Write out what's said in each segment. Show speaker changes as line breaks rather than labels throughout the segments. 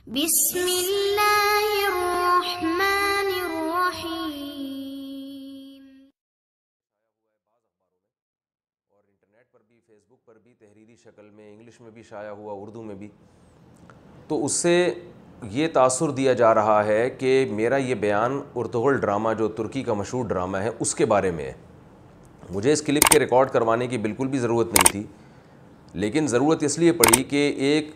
बिस्मिल्लाहिर्रहमानिर्रहीम।
और इंटरनेट पर भी, फेसबुक पर भी तहरीरी शक्ल में, इंग्लिश में भी शाया हुआ, उर्दू में भी। तो उससे ये तासुर दिया जा रहा है कि मेरा ये बयान उर्तुगल ड्रामा, जो तुर्की का मशहूर ड्रामा है, उसके बारे में है। मुझे इस क्लिप के रिकॉर्ड करवाने की बिल्कुल भी ज़रूरत नहीं थी, लेकिन ज़रूरत इसलिए पड़ी कि एक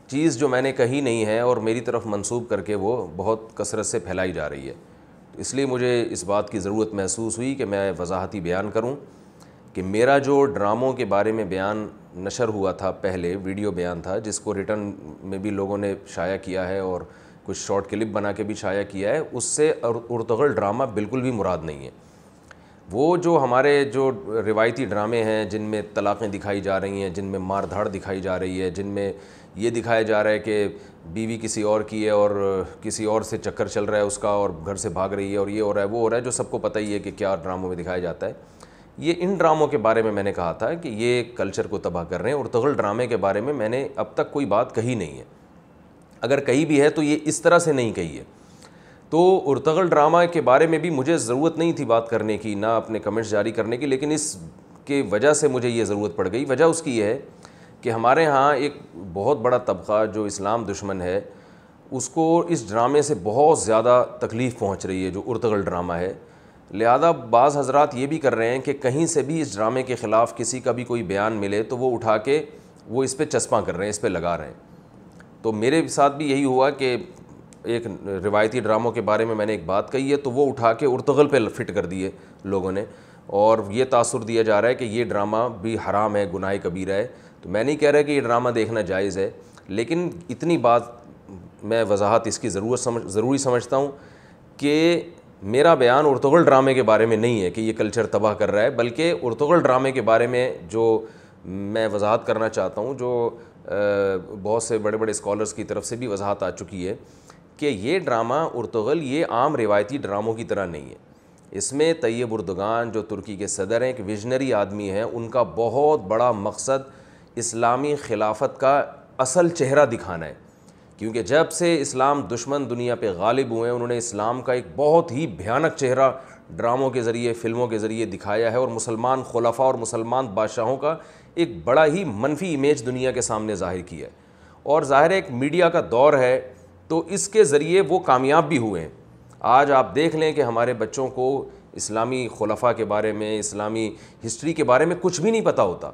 चीज़ जो मैंने कही नहीं है और मेरी तरफ मंसूब करके वो बहुत कसरत से फैलाई जा रही है, तो इसलिए मुझे इस बात की ज़रूरत महसूस हुई कि मैं वजाहती बयान करूं कि मेरा जो ड्रामों के बारे में बयान नशर हुआ था, पहले वीडियो बयान था, जिसको रिटर्न में भी लोगों ने शाया किया है और कुछ शॉर्ट क्लिप बना के भी शाया किया है, उससे उर्तुगल ड्रामा बिल्कुल भी मुराद नहीं है। वो जो हमारे जो रिवायती ड्रामे हैं, जिनमें तलाक़ें दिखाई जा रही हैं, जिनमें मार धाड़ दिखाई जा रही है, जिनमें ये दिखाया जा रहा है कि बीवी किसी और की है और किसी और से चक्कर चल रहा है उसका और घर से भाग रही है और ये हो रहा है, वो हो रहा है, जो सबको पता ही है कि क्या ड्रामों में दिखाया जाता है। ये इन ड्रामों के बारे में मैंने कहा था कि ये कल्चर को तबाह कर रहे हैं। उर्तुगल ड्रामे के बारे में मैंने अब तक कोई बात कही नहीं है, अगर कही भी है तो ये इस तरह से नहीं कही है। तो उर्तुगल ड्रामा के बारे में भी मुझे ज़रूरत नहीं थी बात करने की, ना अपने कमेंट्स जारी करने की, लेकिन इसके वजह से मुझे ये ज़रूरत पड़ गई। वजह उसकी ये है कि हमारे यहाँ एक बहुत बड़ा तबका जो इस्लाम दुश्मन है, उसको इस ड्रामे से बहुत ज़्यादा तकलीफ़ पहुँच रही है, जो उर्तुगल ड्रामा है। लिहाजा बाज़ हज़रात ये भी कर रहे हैं कि कहीं से भी इस ड्रामे के ख़िलाफ़ किसी का भी कोई बयान मिले तो वो उठा के वो इस पर चस्पा कर रहे हैं, इस पर लगा रहे हैं। तो मेरे साथ भी यही हुआ कि एक रिवायती ड्रामों के बारे में मैंने एक बात कही है, तो वो उठा के उर्तुगल पे फिट कर दिए लोगों ने, और ये तासुर दिया जा रहा है कि ये ड्रामा भी हराम है, गुनाह कबीरा है। तो मैं नहीं कह रहा कि ये ड्रामा देखना जायज़ है, लेकिन इतनी बात मैं वजाहत इसकी ज़रूरी समझता हूँ कि मेरा बयान उर्तुगल ड्रामे के बारे में नहीं है कि ये कल्चर तबाह कर रहा है, बल्कि उर्तुगल ड्रामे के बारे में जो मैं वजाहत करना चाहता हूँ, जो बहुत से बड़े बड़े स्कॉलर्स की तरफ से भी वजाहत आ चुकी है कि ये ड्रामा उर्तुगल ये आम रिवायती ड्रामों की तरह नहीं है। इसमें तैयब उर्दुगान, जो तुर्की के सदर हैं, एक विजनरी आदमी हैं, उनका बहुत बड़ा मकसद इस्लामी खिलाफत का असल चेहरा दिखाना है। क्योंकि जब से इस्लाम दुश्मन दुनिया पे गालिब हुए हैं, उन्होंने इस्लाम का एक बहुत ही भयानक चेहरा ड्रामों के ज़रिए, फ़िल्मों के ज़रिए दिखाया है, और मुसलमान खुलफा और मुसलमान बादशाहों का एक बड़ा ही मनफी इमेज दुनिया के सामने ज़ाहिर किया है। और ज़ाहिर है एक मीडिया का दौर है, तो इसके ज़रिए वो कामयाब भी हुए हैं। आज आप देख लें कि हमारे बच्चों को इस्लामी खुलफा के बारे में, इस्लामी हिस्ट्री के बारे में कुछ भी नहीं पता होता,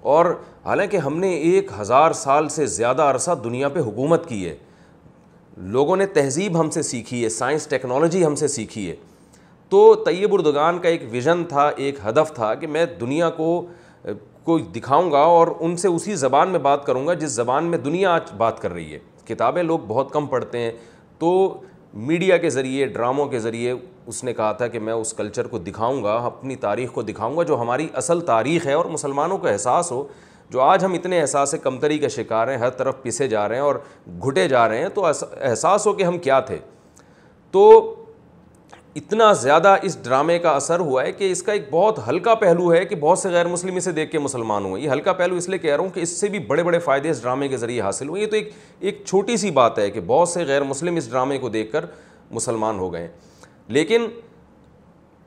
और हालांकि हमने 1000 साल से ज़्यादा अरसा दुनिया पे हुकूमत की है, लोगों ने तहज़ीब हमसे सीखी है, साइंस टेक्नोलॉजी हमसे सीखी है। तो तैयब उर्दुगान का एक विज़न था, एक हदफ था कि मैं दुनिया को दिखाऊंगा और उनसे उसी ज़बान में बात करूंगा जिस ज़बान में दुनिया आज बात कर रही है। किताबें लोग बहुत कम पढ़ते हैं, तो मीडिया के ज़रिए, ड्रामों के ज़रिए उसने कहा था कि मैं उस कल्चर को दिखाऊंगा, अपनी तारीख़ को दिखाऊंगा, जो हमारी असल तारीख़ है, और मुसलमानों को एहसास हो। जो आज हम इतने एहसास कमतरी का शिकार हैं, हर तरफ पिसे जा रहे हैं और घुटे जा रहे हैं, तो एहसास हो कि हम क्या थे। तो इतना ज़्यादा इस ड्रामे का असर हुआ है कि इसका एक बहुत हल्का पहलू है कि बहुत से गैर मुस्लिम इसे देख के मुसलमान हुए। ये हल्का पहलू इसलिए कह रहा हूँ कि इससे भी बड़े बड़े फ़ायदे इस ड्रामे के ज़रिए हासिल हुए। ये तो एक छोटी सी बात है कि बहुत से गैर मुस्लिम इस ड्रामे को देखकर मुसलमान हो गए। लेकिन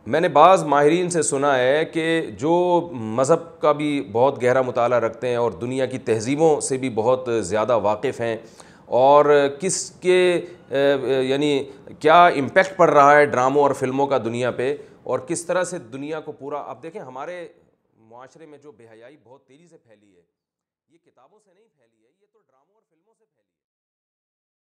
मैंने बाज़ माहिरीन से सुना है कि जो मज़हब का भी बहुत गहरा मुताला रखते हैं और दुनिया की तहज़ीबों से भी बहुत ज़्यादा वाकिफ़ हैं, और किसके यानी क्या इम्पेक्ट पड़ रहा है ड्रामों और फिल्मों का दुनिया पे, और किस तरह से दुनिया को पूरा, आप देखें हमारे मुआशरे में जो बेहयाई बहुत तेज़ी से फैली है, ये किताबों से नहीं फैली है, ये तो ड्रामों और फिल्मों से फैली है।